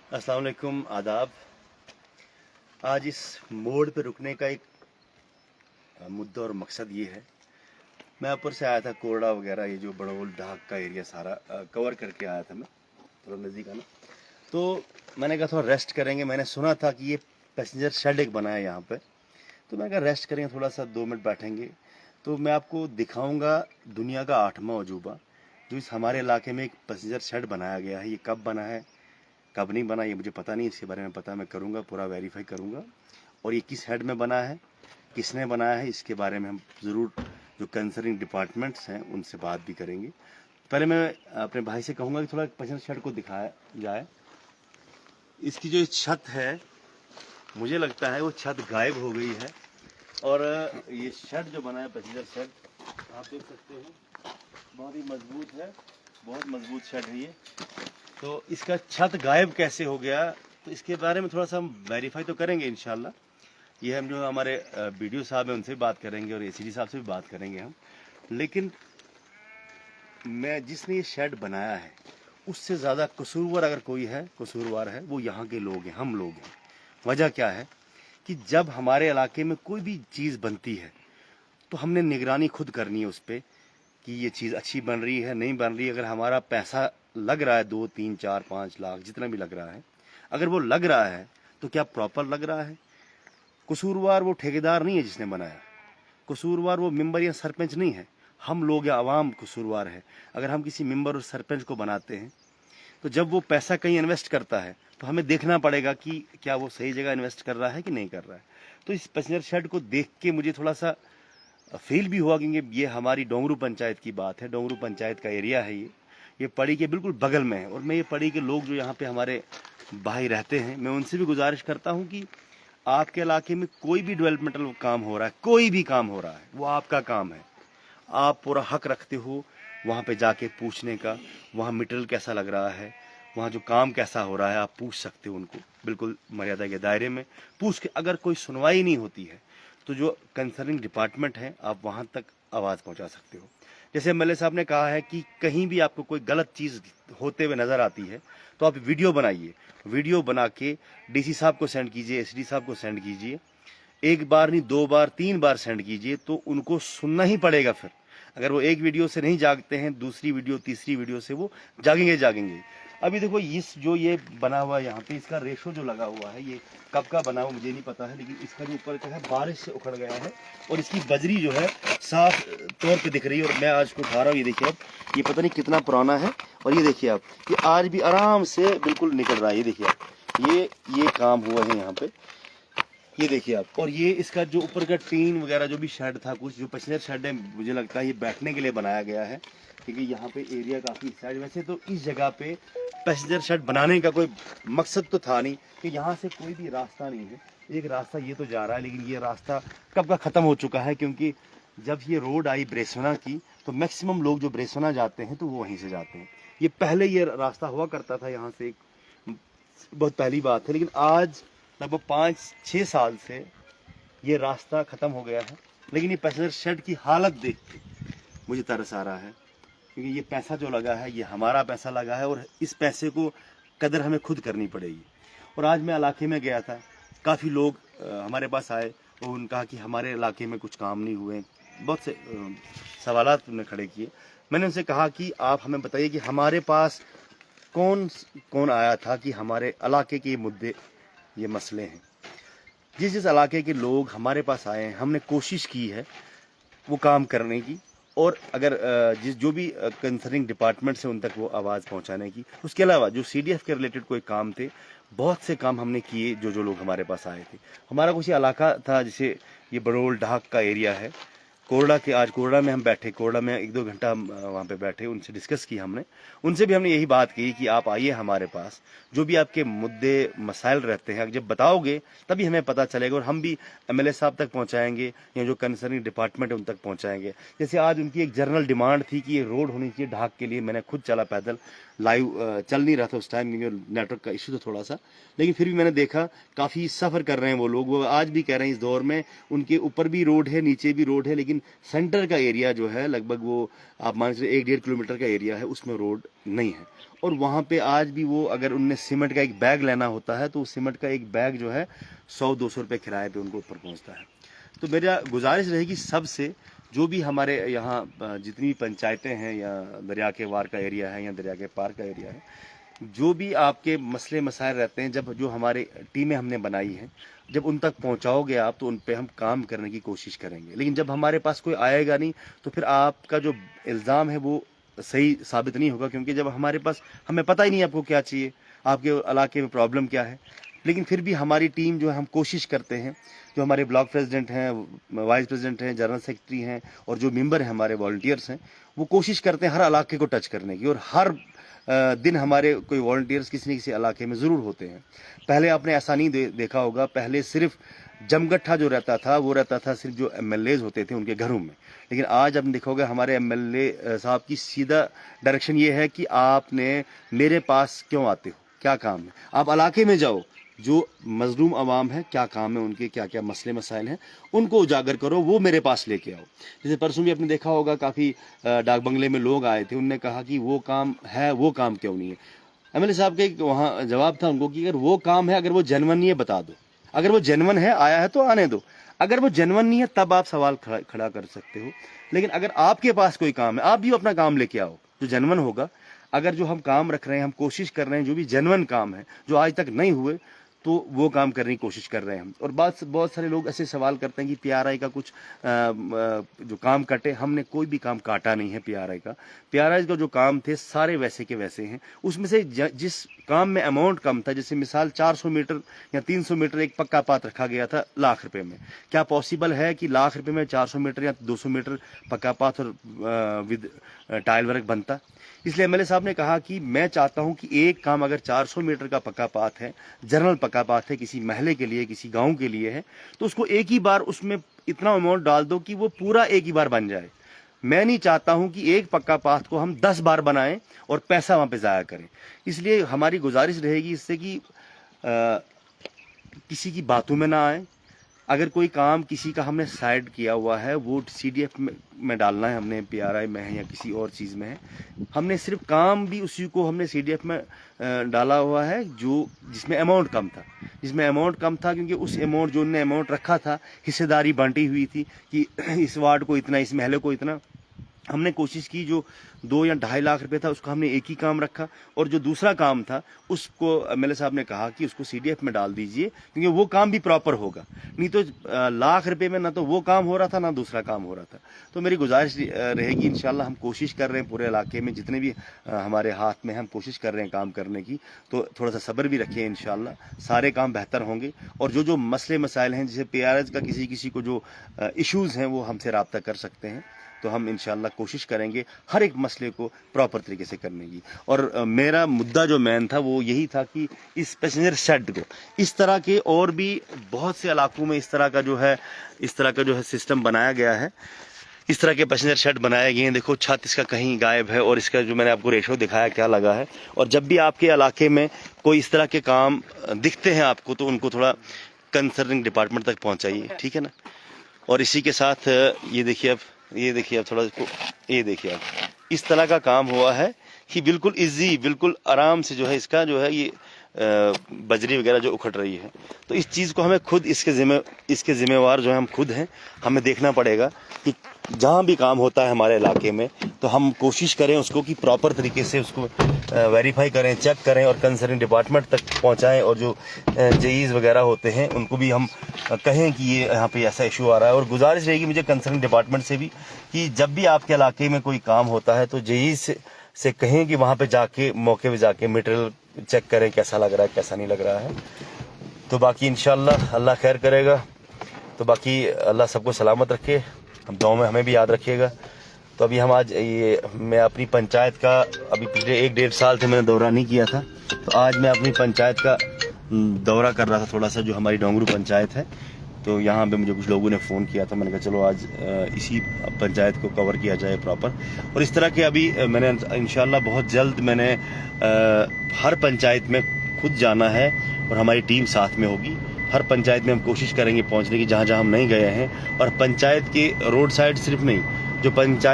अस्सलाम वालेकुम, आदाब। आज इस मोड़ पे रुकने का एक मुद्दा और मकसद ये है। मैं ऊपर से आया था, कोरडा वगैरह ये जो बड़ोल ढाक का एरिया सारा कवर करके आया था। मैं थोड़ा नज़दीक आना, तो मैंने कहा थोड़ा रेस्ट करेंगे। मैंने सुना था कि ये पैसेंजर शेड एक बना है यहाँ पे, तो मैंने कहा रेस्ट करेंगे, थोड़ा सा 2 मिनट बैठेंगे। तो मैं आपको दिखाऊंगा दुनिया का 8वां अजूबा, जो इस हमारे इलाके में एक पैसेंजर शेड बनाया गया है। ये कब बना है, कब नहीं बना, ये मुझे पता नहीं। इसके बारे में पता मैं करूँगा, पूरा वेरीफाई करूँगा। और ये किस हेड में बना है, किसने बनाया है, इसके बारे में हम ज़रूर जो कंसर्निंग डिपार्टमेंट्स हैं उनसे बात भी करेंगे। पहले मैं अपने भाई से कहूँगा कि थोड़ा पैसेंजर शेड को दिखाया जाए। इसकी जो छत है, मुझे लगता है वो छत गायब हो गई है। और ये शेड जो बना है पैसेंजर शेड, आप देख सकते हो बहुत ही मजबूत है, बहुत मजबूत शेड है ये। तो इसका छत गायब कैसे हो गया, तो इसके बारे में थोड़ा सा हम वेरीफाई तो करेंगे इंशाल्लाह। ये हम जो हमारे बीडीओ साहब हैं उनसे भी बात करेंगे और एसीडी साहब से भी बात करेंगे हम। लेकिन मैं जिसने ये शेड बनाया है, उससे ज़्यादा कसूरवार अगर कोई है, कसूरवार है वो यहाँ के लोग हैं, हम लोग हैं। वजह क्या है कि जब हमारे इलाके में कोई भी चीज़ बनती है तो हमने निगरानी खुद करनी है उस पर कि ये चीज़ अच्छी बन रही है, नहीं बन रही। अगर हमारा पैसा लग रहा है 2, 3, 4, 5 लाख जितना भी लग रहा है, अगर वो लग रहा है तो क्या प्रॉपर लग रहा है? कसूरवार वो ठेकेदार नहीं है जिसने बनाया, कसूरवार वो मेंबर या सरपंच नहीं है, हम लोग या आवाम कसूरवार है। अगर हम किसी मेंबर और सरपंच को बनाते हैं तो जब वो पैसा कहीं इन्वेस्ट करता है तो हमें देखना पड़ेगा कि क्या वो सही जगह इन्वेस्ट कर रहा है कि नहीं कर रहा है। तो इस पैसेंजर शेड को देख के मुझे थोड़ा सा फील भी हुआ क्योंकि ये हमारी डोंगरू पंचायत की बात है, डोंगरू पंचायत का एरिया है ये पड़ी के बिल्कुल बगल में है। और मैं ये पड़ी के लोग जो यहाँ पे हमारे भाई रहते हैं, मैं उनसे भी गुजारिश करता हूँ कि आपके इलाके में कोई भी डेवलपमेंटल काम हो रहा है, कोई भी काम हो रहा है, वो आपका काम है। आप पूरा हक रखते हो वहाँ पे जाके पूछने का, वहाँ मटेरियल कैसा लग रहा है, वहाँ जो काम कैसा हो रहा है, आप पूछ सकते हो उनको बिल्कुल मर्यादा के दायरे में पूछ के। अगर कोई सुनवाई नहीं होती है तो जो कंसर्निंग डिपार्टमेंट है आप वहाँ तक आवाज़ पहुँचा सकते हो। जैसे एमएलए साहब ने कहा है कि कहीं भी आपको कोई गलत चीज़ होते हुए नज़र आती है तो आप वीडियो बनाइए, वीडियो बना के डीसी साहब को सेंड कीजिए, एसडी साहब को सेंड कीजिए। एक बार नहीं, 2 बार 3 बार सेंड कीजिए, तो उनको सुनना ही पड़ेगा। फिर अगर वो एक वीडियो से नहीं जागते हैं, दूसरी वीडियो तीसरी वीडियो से वो जागेंगे जागेंगे। अभी देखो इस जो ये बना हुआ है यहाँ पे, इसका रेशो जो लगा हुआ है ये कब का बना हुआ मुझे नहीं पता है, लेकिन इसका जो ऊपर का है बारिश से उखड़ गया है और इसकी बजरी जो है साफ तौर पे दिख रही है। और मैं आज को उठा रहा हूँ, ये देखिए आप, ये पता नहीं कितना पुराना है। और ये देखिए आप, ये आज भी आराम से बिल्कुल निकल रहा है। ये देखिए आप, ये काम हुआ है यहाँ पे, ये देखिए आप। और ये इसका जो ऊपर का टीन वगैरह जो भी शेड था, कुछ जो पैसेंजर शेड है, मुझे लगता है ये बैठने के लिए बनाया गया है क्योंकि यहाँ पे एरिया काफ़ी साइड। वैसे तो इस जगह पे पैसेंजर शेड बनाने का कोई मकसद तो था नहीं कि यहाँ से कोई भी रास्ता नहीं है। एक रास्ता ये तो जा रहा है, लेकिन ये रास्ता कब का ख़त्म हो चुका है क्योंकि जब ये रोड आई ब्रेसोना की तो मैक्सिमम लोग जो ब्रेसोना जाते हैं तो वो वहीं से जाते हैं। ये पहले ये रास्ता हुआ करता था यहाँ से, एक बहुत पहली बात है। लेकिन आज लगभग 5-6 साल से ये रास्ता ख़त्म हो गया है। लेकिन ये पैसेंजर शेड की हालत देख के मुझे तरस आ रहा है क्योंकि ये पैसा जो लगा है ये हमारा पैसा लगा है और इस पैसे को कदर हमें खुद करनी पड़ेगी। और आज मैं इलाके में गया था, काफ़ी लोग हमारे पास आए और उन्होंने कहा कि हमारे इलाके में कुछ काम नहीं हुए। बहुत से सवालात उन्होंने खड़े किए। मैंने उनसे कहा कि आप हमें बताइए कि हमारे पास कौन कौन आया था कि हमारे इलाके के ये मुद्दे, ये मसले हैं। जिस जिस इलाके के लोग हमारे पास आए हैं, हमने कोशिश की है वो काम करने की। और अगर जिस जो भी कंसर्निंग डिपार्टमेंट्स हैं उन तक वो आवाज़ पहुंचाने की। उसके अलावा जो सीडीएफ के रिलेटेड कोई काम थे, बहुत से काम हमने किए जो जो लोग हमारे पास आए थे। हमारा कुछ इलाका था, जैसे ये बड़ोल ढाक का एरिया है, कोरडा के, आज कोरडा में हम बैठे, कोरडा में 1-2 घंटा हम वहाँ पे बैठे, उनसे डिस्कस की हमने। उनसे भी हमने यही बात की कि आप आइए हमारे पास, जो भी आपके मुद्दे मसाइल रहते हैं जब बताओगे तभी हमें पता चलेगा और हम भी एमएलए साहब तक पहुँचाएंगे या जो कंसर्निंग डिपार्टमेंट है उन तक पहुँचाएंगे। जैसे आज उनकी एक जनरल डिमांड थी कि ये रोड होनी चाहिए ढाक के लिए। मैंने खुद चला पैदल लाइव चल नहीं रहा था उस टाइम क्योंकि नेटवर्क का इशू था थोड़ा सा, लेकिन फिर भी मैंने देखा काफ़ी सफ़र कर रहे हैं वो लोग। वो आज भी कह रहे हैं इस दौर में उनके ऊपर भी रोड है, नीचे भी रोड है, लेकिन सेंटर का एरिया जो है लगभग वो आप मान लीजिए 1-1.5 किलोमीटर का एरिया है, उसमें रोड नहीं है। और वहाँ पे आज भी वो अगर उनने सीमेंट का एक बैग लेना होता है तो उस सीमेंट का एक बैग जो है 100-200 रुपये किराए पे उनको ऊपर पहुँचता है। तो मेरा गुजारिश रहेगी सबसे, जो भी हमारे यहाँ जितनी पंचायतें हैं या दरिया के वार का एरिया है या दरिया के पार का एरिया है, जो भी आपके मसले मसाइल रहते हैं, जब जो हमारे टीमें हमने बनाई हैं, जब उन तक पहुंचाओगे आप तो उन पे हम काम करने की कोशिश करेंगे। लेकिन जब हमारे पास कोई आएगा नहीं तो फिर आपका जो इल्ज़ाम है वो सही साबित नहीं होगा, क्योंकि जब हमारे पास हमें पता ही नहीं आपको क्या चाहिए, आपके इलाके में प्रॉब्लम क्या है। लेकिन फिर भी हमारी टीम जो है हम कोशिश करते हैं, जो हमारे ब्लॉक प्रेसिडेंट हैं, वाइस प्रेसिडेंट हैं, जनरल सेक्रेटरी हैं और जो मेंबर हैं हमारे वॉलंटियर्स हैं, वो कोशिश करते हैं हर इलाके को टच करने की। और हर दिन हमारे कोई वॉलंटियर्स किसी न किसी इलाके में ज़रूर होते हैं। पहले आपने ऐसा नहीं देखा होगा, पहले सिर्फ जमगट्ठा जो रहता था वो रहता था सिर्फ जो MLAs होते थे उनके घरों में। लेकिन आज आपने देखोगे हमारे MLA साहब की सीधा डायरेक्शन ये है कि आपने मेरे पास क्यों आते हो, क्या काम है, आप इलाके में जाओ, जो मजलूम आवाम है क्या काम है उनके, क्या क्या मसले मसाइल हैं, उनको उजागर करो, वो मेरे पास लेके आओ। जैसे परसों भी आपने देखा होगा काफ़ी डाक बंगले में लोग आए थे, उनने कहा कि वो काम है, वो काम क्यों नहीं है। MLA साहब के वहाँ जवाब था उनको कि अगर वो काम है, अगर वो जेन्युइन नहीं है बता दो, अगर वो जेन्युइन है आया है तो आने दो, अगर वो जेन्युइन नहीं है तब आप सवाल खड़ा कर सकते हो। लेकिन अगर आपके पास कोई काम है, आप भी अपना काम लेके आओ जो जेन्युइन होगा। अगर जो हम काम रख रहे हैं, हम कोशिश कर रहे हैं, जो भी जेन्युइन काम है जो आज तक नहीं हुए, तो वो काम करने की कोशिश कर रहे हैं हम। और बहुत सारे लोग ऐसे सवाल करते हैं कि PRI का कुछ जो काम कटे, हमने कोई भी काम काटा नहीं है PRI का। PRI का जो काम थे सारे वैसे के वैसे हैं। उसमें से जिस काम में अमाउंट कम था, जैसे मिसाल 400 मीटर या 300 मीटर एक पक्का पात रखा गया था ₹1,00,000 में, क्या पॉसिबल है कि ₹1,00,000 में 400 मीटर या 200 मीटर पक्का पात और विद टाइल वर्क बनता? इसलिए MLA साहब ने कहा कि मैं चाहता हूं कि एक काम अगर 400 मीटर का पक्का पाथ है, जनरल पक्का पाथ है, किसी महल्ले के लिए, किसी गांव के लिए है, तो उसको एक ही बार उसमें इतना अमाउंट डाल दो कि वो पूरा एक ही बार बन जाए। मैं नहीं चाहता हूं कि एक पक्का पाथ को हम 10 बार बनाएं और पैसा वहां पे ज़ाया करें। इसलिए हमारी गुजारिश रहेगी इससे कि किसी की बातों में ना आए। अगर कोई काम किसी का हमने साइड किया हुआ है, वो CDF में डालना है, हमने PRI में है या किसी और चीज़ में है, हमने सिर्फ काम भी उसी को हमने CDF में डाला हुआ है जो जिसमें अमाउंट कम था, क्योंकि उस अमाउंट जो उन्होंने अमाउंट रखा था, हिस्सेदारी बांटी हुई थी कि इस वार्ड को इतना, इस महल्ले को इतना। हमने कोशिश की जो 2 या ढाई लाख रुपए था उसको हमने एक ही काम रखा, और जो दूसरा काम था उसको MLA साहब ने कहा कि उसको CDF में डाल दीजिए, क्योंकि वो काम भी प्रॉपर होगा। नहीं तो ₹1,00,000 में ना तो वो काम हो रहा था ना दूसरा काम हो रहा था। तो मेरी गुजारिश रहेगी, इंशाल्लाह हम कोशिश कर रहे हैं पूरे इलाके में जितने भी हमारे हाथ में हम कोशिश कर रहे हैं काम करने की। तो थोड़ा सा सब्र भी रखिए, इंशाल्लाह सारे काम बेहतर होंगे। और जो जो मसले मसाइल हैं, जैसे PRI का किसी को जो इश्यूज़ हैं वो हमसे रब्ता कर सकते हैं, तो हम इंशाल्लाह कोशिश करेंगे हर एक मसले को प्रॉपर तरीके से करने की। और मेरा मुद्दा जो मेन था वो यही था कि इस पैसेंजर शेड को, इस तरह के और भी बहुत से इलाकों में इस तरह का जो है सिस्टम बनाया गया है। इस तरह के पैसेंजर शेड बनाए गए हैं। देखो छत इसका कहीं गायब है, और इसका जो मैंने आपको रेशो दिखाया क्या लगा है। और जब भी आपके इलाके में कोई इस तरह के काम दिखते हैं आपको, तो उनको थोड़ा कंसर्निंग डिपार्टमेंट तक पहुँचाइए, ठीक है ना। और इसी के साथ ये देखिए आप थोड़ा इसको, ये देखिए आप, इस तरह का काम हुआ है कि बिल्कुल इजी, बिल्कुल आराम से जो है इसका जो है ये बजरी वगैरह जो उखड़ रही है। तो इस चीज़ को हमें खुद इसके ज़िम्मेवार जो है हम खुद हैं। हमें देखना पड़ेगा कि जहाँ भी काम होता है हमारे इलाके में, तो हम कोशिश करें उसको कि प्रॉपर तरीके से उसको वेरीफाई करें, चेक करें और कंसर्निंग डिपार्टमेंट तक पहुँचाएँ। और जो JEs वगैरह होते हैं उनको भी हम कहें कि ये यहाँ पे ऐसा इशू आ रहा है। और गुजारिश रहेगी मुझे कंसर्निंग डिपार्टमेंट से भी कि जब भी आपके इलाके में कोई काम होता है तो JEs से कहें कि वहाँ पे जाके मौके पे जाके मटेरियल चेक करें कैसा लग रहा है, कैसा नहीं लग रहा है। तो बाकी इंशाल्लाह अल्लाह खैर करेगा। तो बाकी अल्लाह सबको सलामत रखे, हम दुआ में हमें भी याद रखिएगा। तो अभी हम आज मैं अपनी पंचायत का, अभी पिछले 1-1.5 साल से मैंने दौरा नहीं किया था, तो आज मैं अपनी पंचायत का दौरा कर रहा था थोड़ा सा, जो हमारी डोंगरू पंचायत है। तो यहाँ पे मुझे कुछ लोगों ने फ़ोन किया था, मैंने कहा चलो आज इसी पंचायत को कवर किया जाए प्रॉपर। और इस तरह के अभी मैंने इंशाल्लाह बहुत जल्द मैंने हर पंचायत में खुद जाना है और हमारी टीम साथ में होगी। हर पंचायत में हम कोशिश करेंगे पहुँचने की जहाँ जहाँ हम नहीं गए हैं, और पंचायत के रोड साइड सिर्फ नहीं, जो पंचायत